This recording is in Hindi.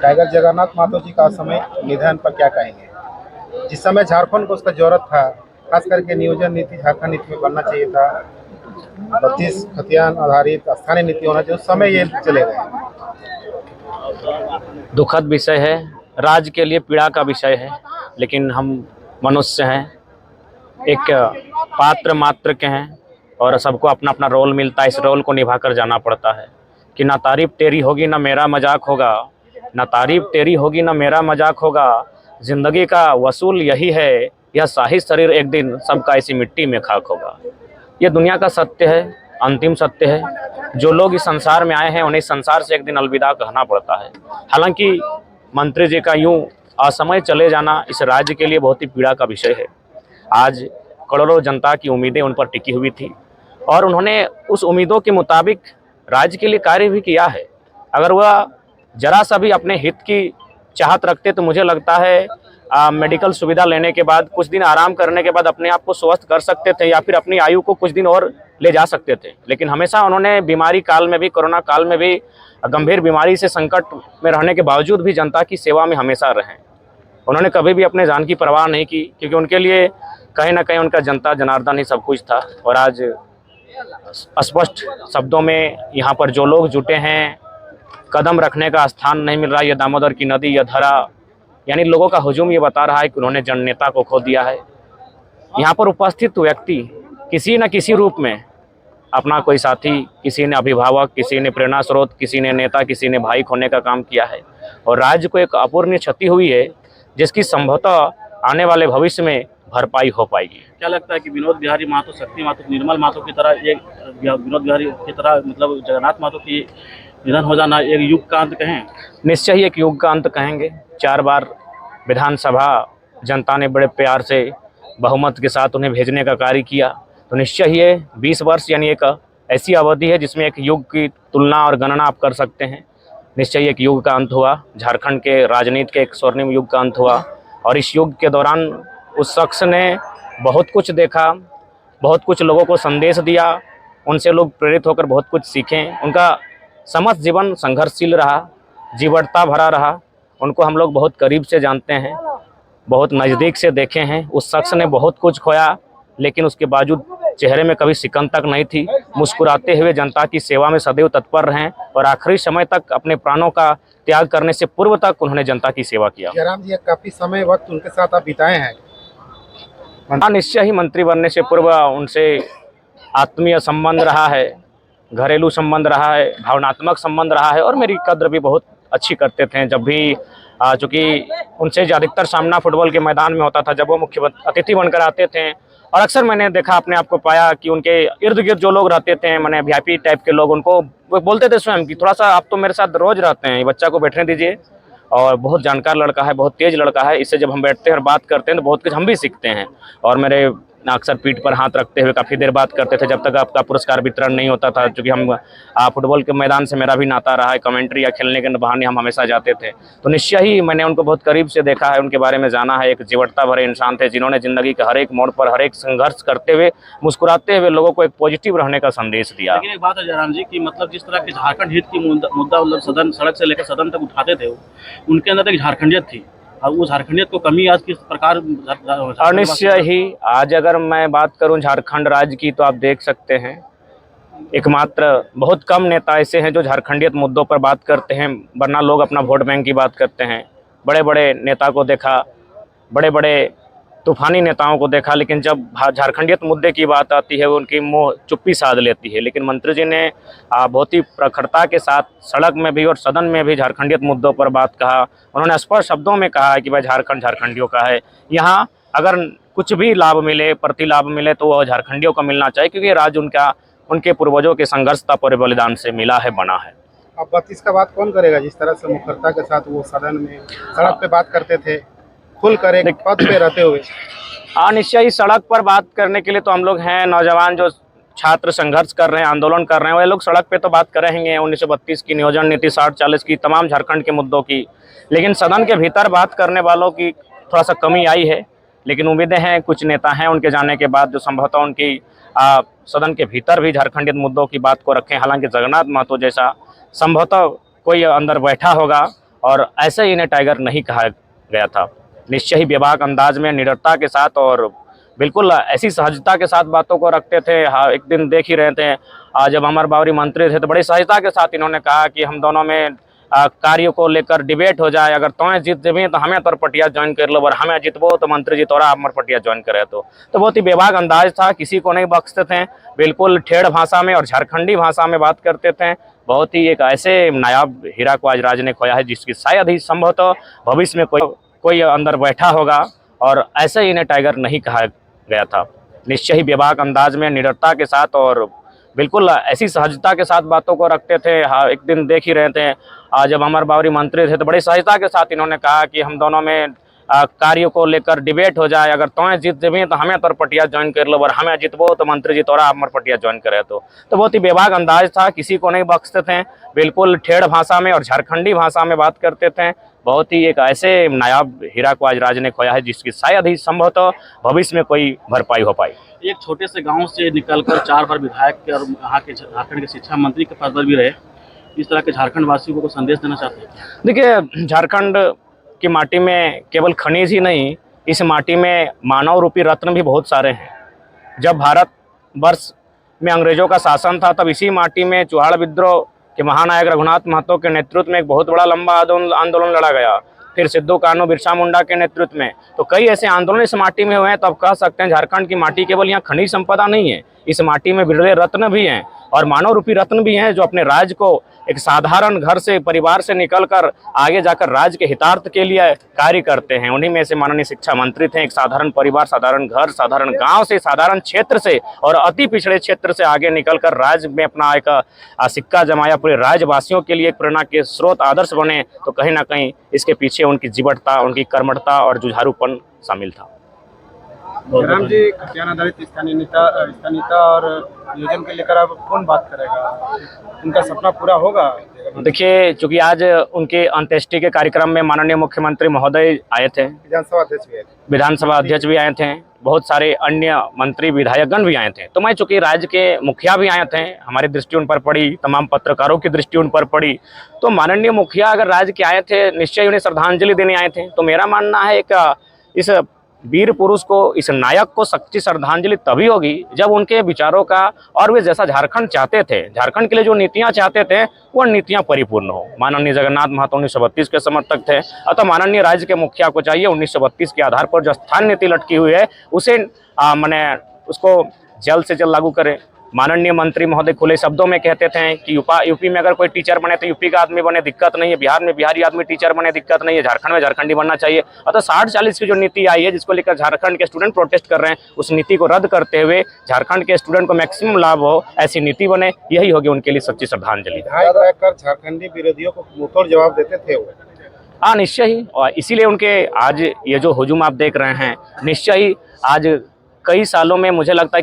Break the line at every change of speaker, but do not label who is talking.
टाइगर जगन्नाथ महतो जी का असमय निधन पर क्या कहेंगे? जिस समय झारखंड को उसका जरूरत था, खास करके नियोजन नीति झारखंड नीति में बनना चाहिए था, 32 खतियान आधारित स्थानीय नीति होना चाहिए, उस समय ये चले गए।
दुखद विषय है, राज्य के लिए पीड़ा का विषय है, लेकिन हम मनुष्य हैं, एक पात्र मात्र के हैं और सबको अपना अपना रोल मिलता है। इस रोल को निभा कर जाना पड़ता है कि ना तारीफ तेरी होगी ना मेरा मजाक होगा, ना तारीफ तेरी होगी ना मेरा मजाक होगा, जिंदगी का वसूल यही है, यह शाही शरीर एक दिन सबका इसी मिट्टी में खाक होगा। ये दुनिया का सत्य है, अंतिम सत्य है। जो लोग इस संसार में आए हैं उन्हें इस संसार से एक दिन अलविदा कहना पड़ता है। हालांकि मंत्री जी का यूं असमय चले जाना इस राज्य के लिए बहुत ही पीड़ा का विषय है। आज करोड़ों जनता की उम्मीदें उन पर टिकी हुई थी और उन्होंने उस उम्मीदों के मुताबिक राज्य के लिए कार्य भी किया है। अगर वह जरा सा भी अपने हित की चाहत रखते तो मुझे लगता है मेडिकल सुविधा लेने के बाद, कुछ दिन आराम करने के बाद अपने आप को स्वस्थ कर सकते थे या फिर अपनी आयु को कुछ दिन और ले जा सकते थे। लेकिन हमेशा उन्होंने बीमारी काल में भी, कोरोना काल में भी, गंभीर बीमारी से संकट में रहने के बावजूद भी जनता की सेवा में हमेशा रहे। उन्होंने कभी भी अपने जान की परवाह नहीं की, क्योंकि उनके लिए कहीं ना कहीं उनका जनता जनार्दन ही सब कुछ था। और आज स्पष्ट शब्दों में यहाँ पर जो लोग जुटे हैं, कदम रखने का स्थान नहीं मिल रहा। ये दामोदर की नदी, यह धरा, यानी लोगों का हुजूम ये बता रहा है कि उन्होंने जननेता को खो दिया है। यहाँ पर उपस्थित व्यक्ति किसी न किसी रूप में अपना कोई साथी, किसी ने अभिभावक, किसी ने प्रेरणा स्रोत, किसी ने नेता, किसी ने भाई खोने का काम किया है और राज्य को एक अपूर्णीय क्षति हुई है जिसकी संभवतः आने वाले भविष्य में भरपाई हो पाएगी।
क्या लगता है कि विनोद बिहारी महतो, शक्ति महतो, निर्मल महतो की तरह, एक विनोद बिहारी की तरह मतलब जगन्नाथ महतो की निधन हो जाना एक युग का अंत कहें?
निश्चय ही एक युग का अंत कहेंगे। 4 बार विधानसभा जनता ने बड़े प्यार से बहुमत के साथ उन्हें भेजने का कार्य किया, तो निश्चय ही ये 20 वर्ष यानी एक ऐसी अवधि है जिसमें एक युग की तुलना और गणना आप कर सकते हैं। निश्चय एक युग का अंत हुआ, झारखंड के राजनीति के एक स्वर्णिम युग का अंत हुआ और इस युग के दौरान उस शख्स ने बहुत कुछ देखा, बहुत कुछ लोगों को संदेश दिया, उनसे लोग प्रेरित होकर बहुत कुछ सीखें। उनका समस्त जीवन संघर्षशील रहा, जीवटता भरा रहा। उनको हम लोग बहुत करीब से जानते हैं, बहुत नज़दीक से देखे हैं। उस शख्स ने बहुत कुछ खोया, लेकिन उसके बावजूद चेहरे में कभी सिकन तक नहीं थी। मुस्कुराते हुए जनता की सेवा में सदैव तत्पर रहें और आखिरी समय तक अपने प्राणों का त्याग करने से पूर्व तक उन्होंने जनता की सेवा किया।
जयराम जी, काफी समय वक्त उनके साथ आप बिताए हैं।
हाँ, निश्चय ही मंत्री बनने से पूर्व उनसे आत्मीय संबंध रहा है, घरेलू संबंध रहा है, भावनात्मक संबंध रहा है और मेरी कद्र भी बहुत अच्छी करते थे। जब भी चूँकि उनसे अधिकतर सामना फुटबॉल के मैदान में होता था, जब वो मुख्य अतिथि बनकर आते थे और अक्सर मैंने देखा, अपने आप को पाया कि उनके इर्द गिर्द जो लोग रहते थे, मैंने वीआईपी टाइप के लोग, उनको वो बोलते थे स्वयं कि थोड़ा सा आप तो मेरे साथ रोज रहते हैं, ये बच्चा को बैठने दीजिए, और बहुत जानकार लड़का है, बहुत तेज लड़का है, इससे जब हम बैठते हैं और बात करते हैं तो बहुत कुछ हम भी सीखते हैं। और मेरे अक्सर पीठ पर हाथ रखते हुए काफ़ी देर बात करते थे जब तक आपका पुरस्कार वितरण नहीं होता था, क्योंकि हम फुटबॉल के मैदान से मेरा भी नाता रहा है, कमेंट्री या खेलने के बहाने हम हमेशा जाते थे। तो निश्चय ही मैंने उनको बहुत करीब से देखा है, उनके बारे में जाना है। एक जीवटता भरे इंसान थे जिन्होंने ज़िंदगी के हर एक मोड़ पर, हर एक संघर्ष करते हुए, मुस्कुराते हुए लोगों को एक पॉजिटिव रहने का संदेश दिया।
लेकिन एक बात है जयराम जी की, मतलब जिस तरह के झारखंड हित की मुद्दा मतलब सदन, सड़क से लेकर सदन तक उठाते थे, उनके अंदर एक झारखंडियत थी और वो झारखंडियत को कमी आज किस प्रकार?
और निश्चय ही आज अगर मैं बात करूं झारखंड राज्य की, तो आप देख सकते हैं एकमात्र बहुत कम नेता ऐसे हैं जो झारखंडियत मुद्दों पर बात करते हैं, वरना लोग अपना वोट बैंक की बात करते हैं। बड़े बड़े नेता को देखा, बड़े बड़े तूफानी नेताओं को देखा, लेकिन जब झारखंडियत मुद्दे की बात आती है वो उनकी मुँह चुप्पी साध लेती है। लेकिन मंत्री जी ने बहुत ही प्रखरता के साथ सड़क में भी और सदन में भी झारखंडियत मुद्दों पर बात कहा। उन्होंने स्पष्ट शब्दों में कहा है कि भाई झारखंड झारखंडियों का है, यहाँ अगर कुछ भी लाभ मिले, प्रतिलाभ मिले, तो वह झारखंडियों को मिलना चाहिए, क्योंकि राज्य उनके पूर्वजों के संघर्ष और बलिदान से मिला है, बना है।
अब 32 का बात कौन करेगा? जिस तरह से मुखरता के साथ वो सदन में, सड़क पे बात करते थे, खुलकर एक पद पे रहते हुए।
हाँ, निश्चय ही सड़क पर बात करने के लिए तो हम लोग हैं, नौजवान जो छात्र संघर्ष कर रहे हैं, आंदोलन कर रहे हैं, वे लोग सड़क पे तो बात करेंगे 1932 की, नियोजन नीति 60-40 की, तमाम झारखंड के मुद्दों की। लेकिन सदन के भीतर बात करने वालों की थोड़ा सा कमी आई है। लेकिन उम्मीदें हैं, कुछ नेता हैं उनके जाने के बाद जो संभवतः उनकी सदन के भीतर भी झारखंडियत मुद्दों की बात को रखें। हालांकि जगन्नाथ महतो जैसा संभवतः कोई अंदर बैठा होगा और ऐसे ही इन्हें टाइगर नहीं कहा गया था। निश्चय ही बेबाक अंदाज में, निडरता के साथ और बिल्कुल ऐसी सहजता के साथ बातों को रखते थे। हाँ, एक दिन देख ही रहे थे, जब अमर बावरी मंत्री थे तो बड़ी सहजता के साथ इन्होंने कहा कि हम दोनों में कार्यों को लेकर डिबेट हो जाए, अगर तुम्हें जीत देवी तो हमें तोर पटिया ज्वाइन कर लो, और हमें जीतबो तो मंत्री जी तोरा अमर पटिया ज्वाइन करे। तो बहुत ही बेबाक अंदाज था, किसी को नहीं बख्शते थे, बिल्कुल ठेठ भाषा में और झारखंडी भाषा में बात करते थे। बहुत ही एक ऐसे नायाब हीरा को आज राज्य ने खोया है जिसकी शायद ही संभवतः भविष्य में कोई अंदर बैठा होगा, और ऐसे ही इन्हें टाइगर नहीं कहा गया था। निश्चय ही बेबाक अंदाज में, निडरता के साथ और बिल्कुल ऐसी सहजता के साथ बातों को रखते थे। हाँ, एक दिन देख ही रहे थे, जब अमर बावरी मंत्री थे तो बड़ी सहजता के साथ इन्होंने कहा कि हम दोनों में कार्यों को लेकर डिबेट हो जाए, अगर तुम्हें जीत देवी तो हमें तोर पटिया ज्वाइन कर लो, और हमें जीतबो तो मंत्री जी तोरा अमर पटिया ज्वाइन करे। तो बहुत ही बेबाक अंदाज था, किसी को नहीं बख्शते थे, बिल्कुल ठेठ भाषा में और झारखंडी भाषा में बात करते थे। बहुत ही एक ऐसे नायाब हीरा को आज राज्य ने खोया है जिसकी शायद ही संभवतः भविष्य में कोई भरपाई हो पाई।
एक छोटे से गांव से निकलकर 4 बार विधायक और यहाँ के झारखंड के शिक्षा मंत्री के पद पर भी रहे, इस तरह के झारखंड वासियों को संदेश देना चाहते हैं?
देखिए, झारखंड की माटी में केवल खनिज ही नहीं, इस माटी में मानव रूपी रत्न भी बहुत सारे हैं। जब भारत वर्ष में अंग्रेजों का शासन था तब इसी माटी में चुहाड़ विद्रोह के महानायक रघुनाथ महतो के नेतृत्व में एक बहुत बड़ा लंबा आंदोलन लड़ा गया। फिर सिद्धू कान्हू बिरसा मुंडा के नेतृत्व में तो कई ऐसे आंदोलन इस माटी में हुए हैं। तो आप कह सकते हैं झारखंड की माटी केवल यहाँ खनिज संपदा नहीं है, इस माटी में बिरले रत्न भी हैं और मानव रूपी रत्न भी हैं, जो अपने राज्य को एक साधारण घर से, परिवार से निकलकर आगे जाकर राज्य के हितार्थ के लिए कार्य करते हैं। उन्हीं में से माननीय शिक्षा मंत्री थे। एक साधारण परिवार, साधारण घर, साधारण गांव से, साधारण क्षेत्र से और अति पिछड़े क्षेत्र से आगे निकलकर राज्य में अपना एक सिक्का जमाया, पूरे राज्यवासियों के लिए एक प्रेरणा के स्रोत, आदर्श बने। तो कहीं ना कहीं इसके पीछे उनकी जीवटता, उनकी कर्मठता और जुझारूपन शामिल था।
जयराम जी, खतियान आधारित स्थानीयता और नियोजन के लेकर अब कौन बात करेगा? उनका सपना पूरा होगा?
देखिए, चूंकि आज उनके अंत्येष्टि के कार्यक्रम में माननीय मुख्यमंत्री महोदय आए थे, विधानसभा अध्यक्ष भी आए थे, बहुत सारे अन्य मंत्री विधायकगण भी आए थे। तो मैं चूंकि राज्य के मुखिया भी आए थे, हमारी दृष्टि उन पर पड़ी, तमाम पत्रकारों की दृष्टि उन पर पड़ी। तो माननीय मुखिया अगर राज्य के आए थे, निश्चय उन्हें श्रद्धांजलि देने आए थे। तो मेरा मानना है एक इस वीर पुरुष को, इस नायक को सच्ची श्रद्धांजलि तभी होगी जब उनके विचारों का और वे जैसा झारखंड चाहते थे, झारखंड के लिए जो नीतियां चाहते थे, वो नीतियां परिपूर्ण हो। माननीय जगन्नाथ महतो 1932 के समर्थक थे, अतः माननीय राज्य के मुखिया को चाहिए 1932 के आधार पर जो स्थान नीति लटकी हुई है उसे मैंने उसको जल्द से जल्द लागू करें। माननीय मंत्री महोदय खुले शब्दों में कहते थे कि यूपी में अगर कोई टीचर बने तो यूपी का आदमी बने, दिक्कत नहीं है, बिहार में बिहारी आदमी टीचर बने, दिक्कत नहीं है, झारखंड में झारखंडी बनना चाहिए। अतः 60-40 की जो नीति आई है, जिसको लेकर झारखंड के स्टूडेंट प्रोटेस्ट कर रहे हैं, उस नीति को रद्द करते हुए झारखंड के स्टूडेंट को मैक्सिमम लाभ हो, ऐसी नीति बने, यही होगी उनके लिए सच्ची श्रद्धांजलि।
झारखंडी विरोधियों को मुंहतोड़ जवाब देते थे वो।
हाँ, निश्चय ही, और इसीलिए उनके आज ये जो हुजूम आप देख रहे हैं, निश्चय ही आज कई सालों में मुझे लगता है